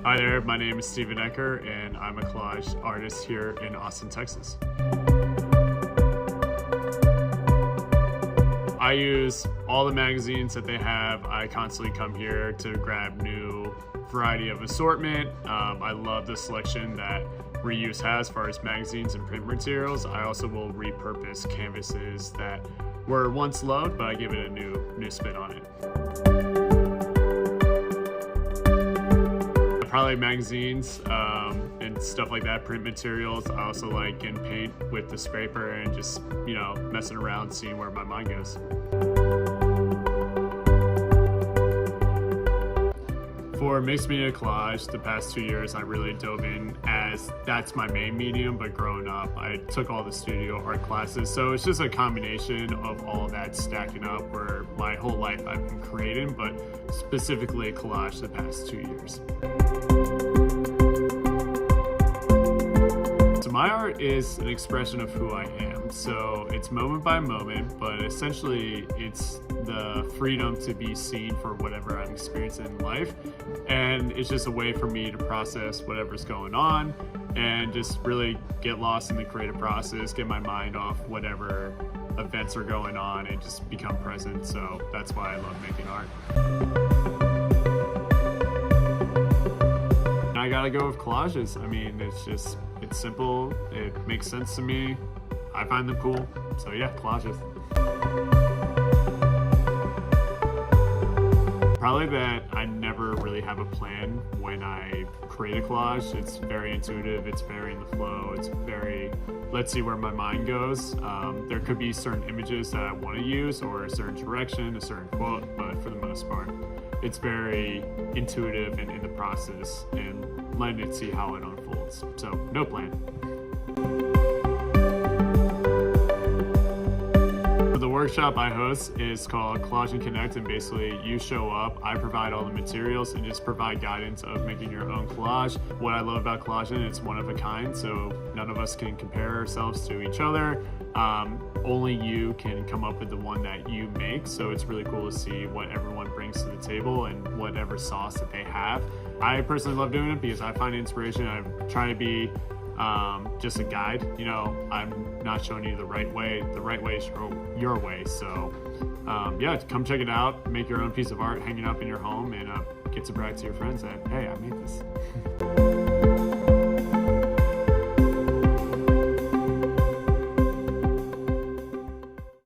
Hi there, my name is Steven Ecker and I'm a collage artist here in Austin, Texas. I use all the magazines that they have. I constantly come here to grab new variety of assortment. I love the selection that Reuse has as far as magazines and print materials. I also will repurpose canvases that were once loved, but I give it a new spin on it. Probably magazines and stuff like that, print materials. I also like getting paint with the scraper and just, messing around, seeing where my mind goes. For mixed media collage, the past 2 years I really dove in as that's my main medium, but growing up I took all the studio art classes, so it's just a combination of all of that stacking up where my whole life I've been creating, but specifically collage the past 2 years. So my art is an expression of who I am, so it's moment by moment, but essentially it's the freedom to be seen for whatever I'm experiencing in life, and it's just a way for me to process whatever's going on and just really get lost in the creative process, get my mind off whatever events are going on and just become present. So that's why I love making art. I gotta go with collages. I mean, it's simple, it makes sense to me, I find them cool, so yeah, collages. Probably that I never really have a plan when I create a collage. It's very intuitive, it's very in the flow, it's very, let's see where my mind goes. There could be certain images that I want to use or a certain direction, a certain quote, but for the most part, it's very intuitive and in the process and letting it see how it unfolds. So, no plan. The workshop I host is called Collage Connect, and basically you show up, I provide all the materials and just provide guidance of making your own collage. What I love about collaging, it's one of a kind, so none of us can compare ourselves to each other. Only you can come up with the one that you make, so it's really cool to see what everyone brings to the table and whatever sauce that they have. I personally love doing it because I find inspiration. I try to be just a guide. I'm not showing you the right way is your way. So yeah, come check it out, make your own piece of art, hang it up in your home, and get to brag to your friends that, hey, I made this.